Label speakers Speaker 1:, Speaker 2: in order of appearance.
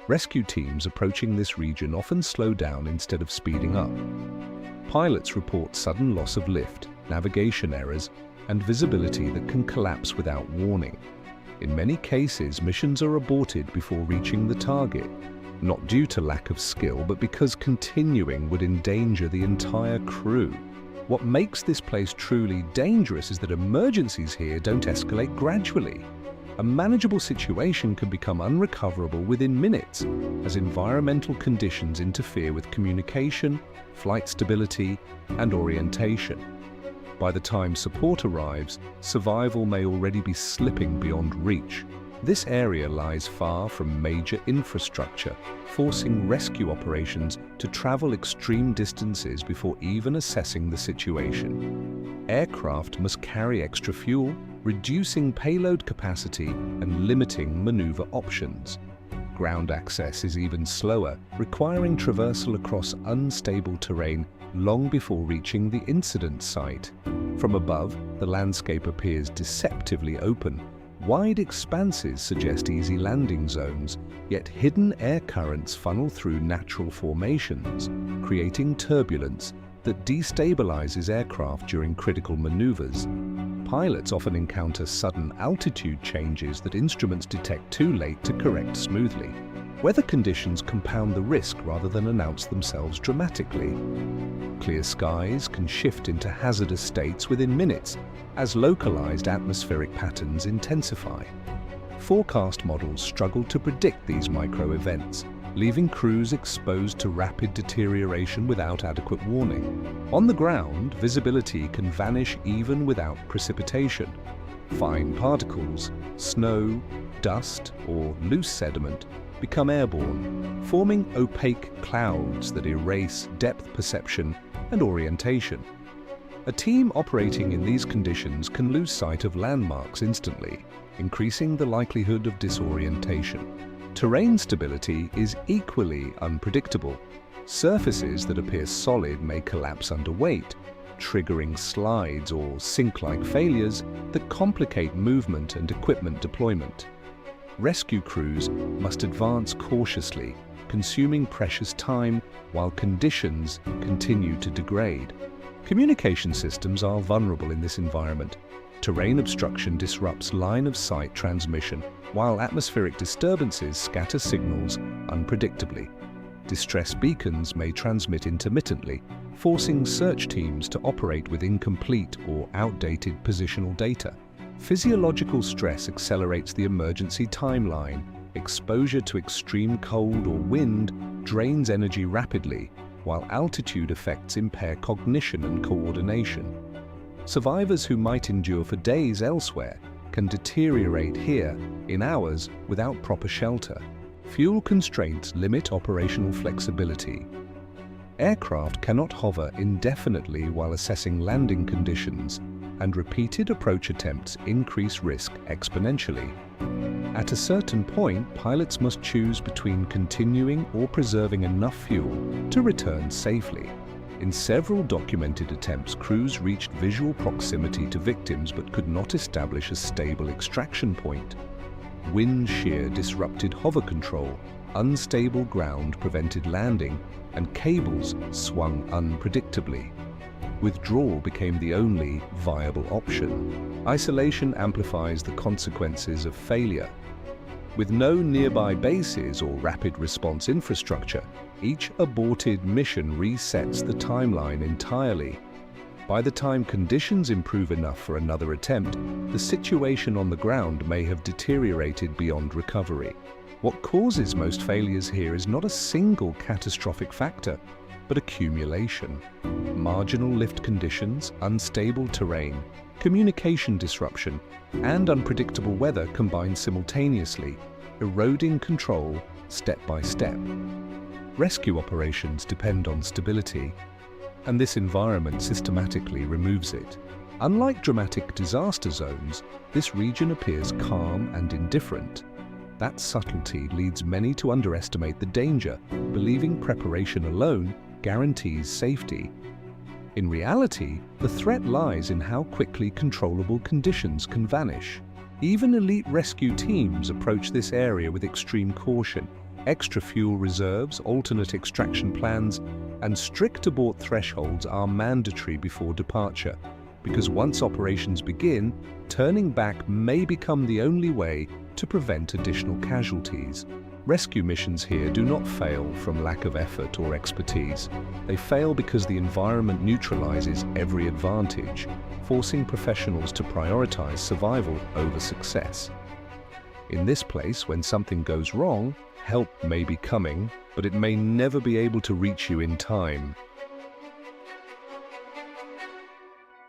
Speaker 1: Rescue teams approaching this region often slow down instead of speeding up. Pilots report sudden loss of lift, navigation errors, and visibility that can collapse without warning. In many cases, missions are aborted before reaching the target, not due to lack of skill, but because continuing would endanger the entire crew. What makes this place truly dangerous is that emergencies here don't escalate gradually. A manageable situation can become unrecoverable within minutes as environmental conditions interfere with communication, flight stability, and orientation. By the time support arrives, survival may already be slipping beyond reach. This area lies far from major infrastructure, forcing rescue operations to travel extreme distances before even assessing the situation. Aircraft must carry extra fuel, reducing payload capacity and limiting maneuver options. Ground access is even slower, requiring traversal across unstable terrain long before reaching the incident site. From above, the landscape appears deceptively open. Wide expanses suggest easy landing zones, yet hidden air currents funnel through natural formations, creating turbulence that destabilizes aircraft during critical maneuvers. Pilots often encounter sudden altitude changes that instruments detect too late to correct smoothly. Weather conditions compound the risk rather than announce themselves dramatically. Clear skies can shift into hazardous states within minutes as localized atmospheric patterns intensify. Forecast models struggle to predict these micro-events, leaving crews exposed to rapid deterioration without adequate warning. On the ground, visibility can vanish even without precipitation. Fine particles, snow, dust, or loose sediment become airborne, forming opaque clouds that erase depth perception and orientation. A team operating in these conditions can lose sight of landmarks instantly, increasing the likelihood of disorientation. Terrain stability is equally unpredictable. Surfaces that appear solid may collapse under weight, triggering slides or sink-like failures that complicate movement and equipment deployment. Rescue crews must advance cautiously, consuming precious time while conditions continue to degrade. Communication systems are vulnerable in this environment. Terrain obstruction disrupts line-of-sight transmission, while atmospheric disturbances scatter signals unpredictably. Distress beacons may transmit intermittently, forcing search teams to operate with incomplete or outdated positional data. Physiological stress accelerates the emergency timeline. Exposure to extreme cold or wind drains energy rapidly, while altitude effects impair cognition and coordination. Survivors who might endure for days elsewhere can deteriorate here in hours without proper shelter. Fuel constraints limit operational flexibility. Aircraft cannot hover indefinitely while assessing landing conditions, and repeated approach attempts increase risk exponentially. At a certain point, pilots must choose between continuing or preserving enough fuel to return safely. In several documented attempts, crews reached visual proximity to victims but could not establish a stable extraction point. Wind shear disrupted hover control, unstable ground prevented landing, and cables swung unpredictably. Withdrawal became the only viable option. Isolation amplifies the consequences of failure. With no nearby bases or rapid response infrastructure, each aborted mission resets the timeline entirely. By the time conditions improve enough for another attempt, the situation on the ground may have deteriorated beyond recovery. What causes most failures here is not a single catastrophic factor, but accumulation. Marginal lift conditions, unstable terrain, communication disruption, and unpredictable weather combine simultaneously, eroding control step by step. Rescue operations depend on stability, and this environment systematically removes it. Unlike dramatic disaster zones, this region appears calm and indifferent. That subtlety leads many to underestimate the danger, believing preparation alone guarantees safety. In reality, the threat lies in how quickly controllable conditions can vanish. Even elite rescue teams approach this area with extreme caution, Extra fuel reserves, alternate extraction plans, and strict abort thresholds are mandatory before departure, because once operations begin, turning back may become the only way to prevent additional casualties. Rescue missions here do not fail from lack of effort or expertise. They fail because the environment neutralizes every advantage, forcing professionals to prioritize survival over success. In this place, when something goes wrong, help may be coming, but it may never be able to reach you in time.